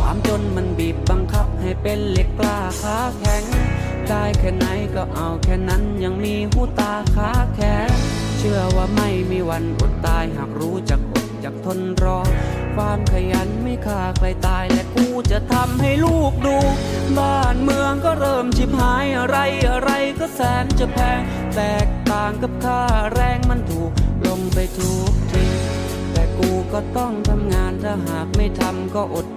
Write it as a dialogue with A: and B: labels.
A: ความจนมันบีบบังคับให้เป็นเหล็กกล้าขาแข็งได้แค่ไหนก็เอาแค่นั้นยังมีหูตาขาแข็งเชื่อว่าไม่มีวันอดตายหากรู้จักอดจักทนรอความขยันไม่ฆ่าใครตายและกูจะทำให้ลูกดูบ้านเมืองก็เริ่มชิบหายอะไรอะไรก็แสนจะแพงแตกต่างกับค่าแรงมันถูกลงไปทุกทีแต่กูก็ต้องทำงานถ้าหากไม่ทำก็อด